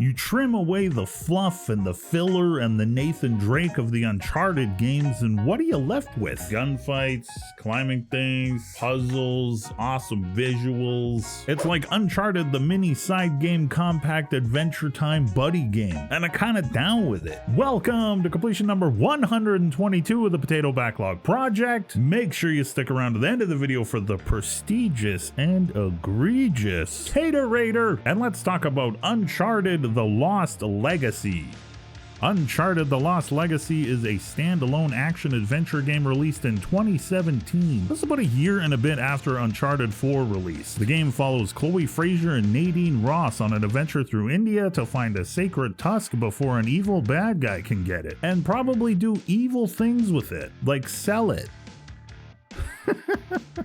You trim away the fluff and the filler and the Nathan Drake of the Uncharted games, and what are you left with? Gunfights, climbing things, puzzles, awesome visuals. It's like Uncharted, the mini side game compact adventure time buddy game, and I'm kinda down with it. Welcome to completion number 122 of the Potato Backlog Project. Make sure you stick around to the end of the video for the prestigious and egregious Taterator, and let's talk about Uncharted: The Lost Legacy. Uncharted: The Lost Legacy is a standalone action-adventure game released in 2017. That's about a year and a bit after Uncharted 4 release. The game follows Chloe, Frazer, and Nadine Ross on an adventure through India to find a sacred tusk before an evil bad guy can get it, and probably do evil things with it, like sell it.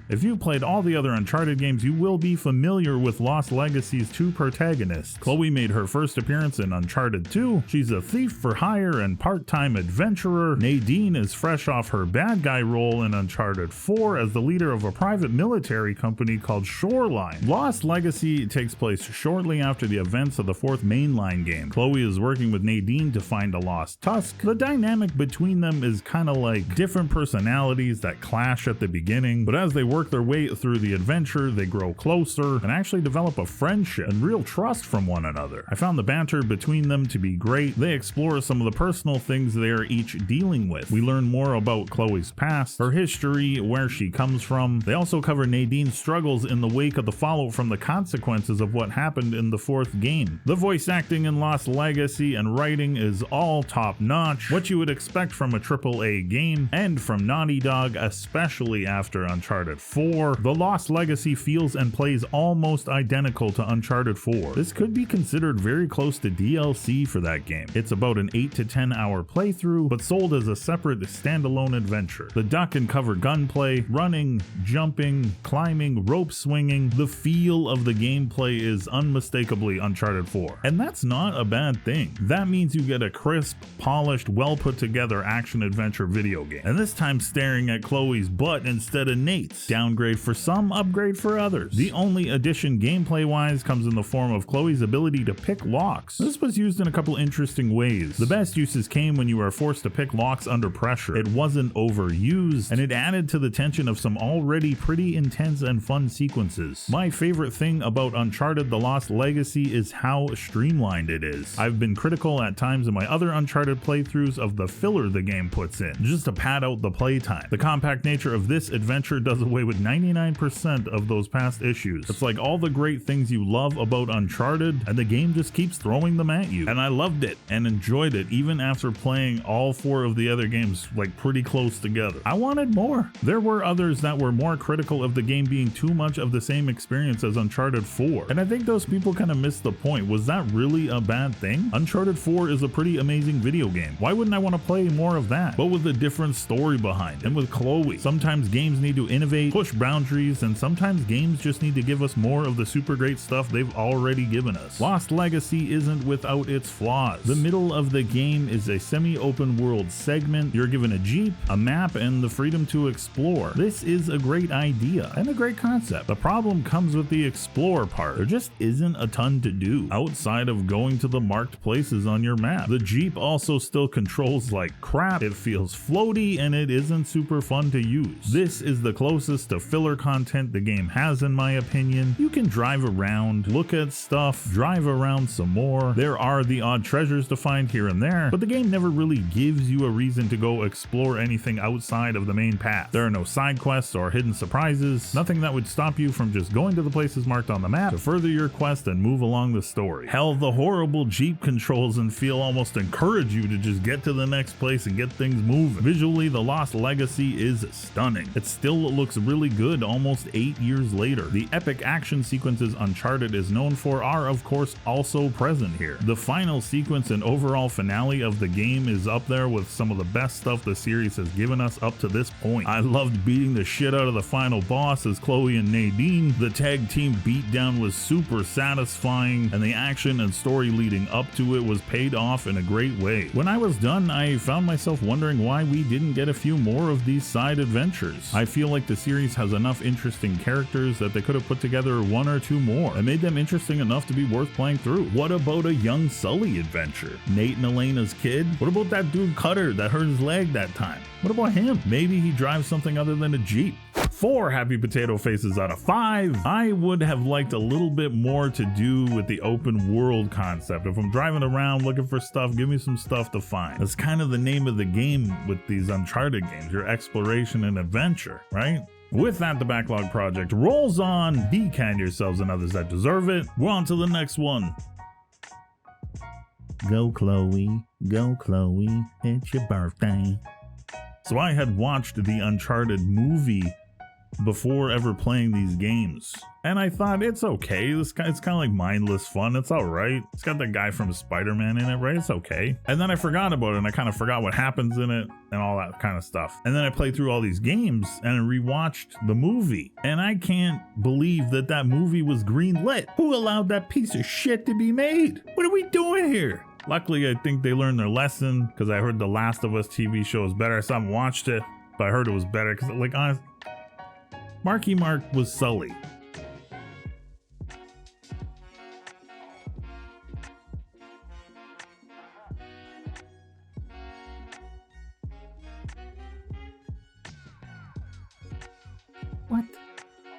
If you've played all the other Uncharted games, you will be familiar with Lost Legacy's two protagonists. Chloe made her first appearance in Uncharted 2. She's a thief for hire and part-time adventurer. Nadine is fresh off her bad guy role in Uncharted 4 as the leader of a private military company called Shoreline. Lost Legacy takes place shortly after the events of the fourth mainline game. Chloe is working with Nadine to find a lost tusk. The dynamic between them is kind of like different personalities that clash at the beginning, but as they work their way through the adventure, they grow closer and actually develop a friendship and real trust from one another. I found the banter between them to be great. They explore some of the personal things they are each dealing with. We learn more about Chloe's past, her history, where she comes from. They also cover Nadine's struggles in the wake of the fallout from the consequences of what happened in the fourth game. The voice acting in Lost Legacy and writing is all top notch, what you would expect from a AAA game and from Naughty Dog, especially after Uncharted 4. The Lost Legacy feels and plays almost identical to Uncharted 4. This could be considered very close to DLC for that game. It's about an 8 to 10 hour playthrough, but sold as a separate standalone adventure. The duck and cover gunplay, running, jumping, climbing, rope swinging, the feel of the gameplay is unmistakably Uncharted 4. And that's not a bad thing. That means you get a crisp, polished, well put together action adventure video game. And this time staring at Chloe's butt instead of Nate's. Downgrade for some, upgrade for others. The only addition gameplay-wise comes in the form of Chloe's ability to pick locks. This was used in a couple interesting ways. The best uses came when you were forced to pick locks under pressure. It wasn't overused, and it added to the tension of some already pretty intense and fun sequences. My favorite thing about Uncharted: The Lost Legacy is how streamlined it is. I've been critical at times in my other Uncharted playthroughs of the filler the game puts in, just to pad out the playtime. The compact nature of this adventure does away with 99% of those past issues. It's like all the great things you love about Uncharted, and the game just keeps throwing them at you. And I loved it and enjoyed it even after playing all four of the other games like pretty close together. I wanted more. There were others that were more critical of the game being too much of the same experience as Uncharted 4. And I think those people kind of missed the point. Was that really a bad thing? Uncharted 4 is a pretty amazing video game. Why wouldn't I want to play more of that? But with a different story behind it. And with Chloe, sometimes games need to innovate, push boundaries, and sometimes games just need to give us more of the super great stuff they've already given us. Lost Legacy isn't without its flaws. The middle of the game is a semi-open world segment. You're given a jeep, a map, and the freedom to explore. This is a great idea and a great concept. The problem comes with the explore part. There just isn't a ton to do outside of going to the marked places on your map. The jeep also still controls like crap. It feels floaty and it isn't super fun to use. This is the closest to filler content the game has, in my opinion. You can drive around, look at stuff, drive around some more. There are the odd treasures to find here and there, but the game never really gives you a reason to go explore anything outside of the main path. There are no side quests or hidden surprises, nothing that would stop you from just going to the places marked on the map to further your quest and move along the story. Hell, the horrible Jeep controls and feel almost encourage you to just get to the next place and get things moving. Visually, The Lost Legacy is stunning. It still looks really good almost 8 years later. The epic action sequences Uncharted is known for are of course also present here. The final sequence and overall finale of the game is up there with some of the best stuff the series has given us up to this point. I loved beating the shit out of the final boss as Chloe and Nadine. The tag team beatdown was super satisfying, and the action and story leading up to it was paid off in a great way. When I was done, I found myself wondering why we didn't get a few more of these side adventures. games. I feel like the series has enough interesting characters that they could have put together one or two more and made them interesting enough to be worth playing through. What about a young Sully adventure? Nate and Elena's kid? What about that dude Cutter that hurt his leg that time? What about him? Maybe he drives something other than a Jeep. 4 happy potato faces out of 5. I would have liked a little bit more to do with the open world concept. If I'm driving around looking for stuff, give me some stuff to find. That's kind of the name of the game with these Uncharted games, your exploration and adventure, right? With that, the Backlog project rolls on. Be kind to yourselves and others that deserve it. We're on to the next one. Go Chloe, it's your birthday. So I had watched the Uncharted movie before ever playing these games, and I thought it's okay. It's kind of like mindless fun. It's all right. It's got the guy from Spider-Man in it, right? It's okay. And then I forgot about it, and I kind of forgot what happens in it and all that kind of stuff. And then I played through all these games and rewatched the movie, and I can't believe that that movie was greenlit. Who allowed that piece of shit to be made? What are we doing here? Luckily, I think they learned their lesson, because I heard the Last of Us TV show is better. I still haven't watched it, but I heard it was better because, like, honestly, Marky Mark was Sully.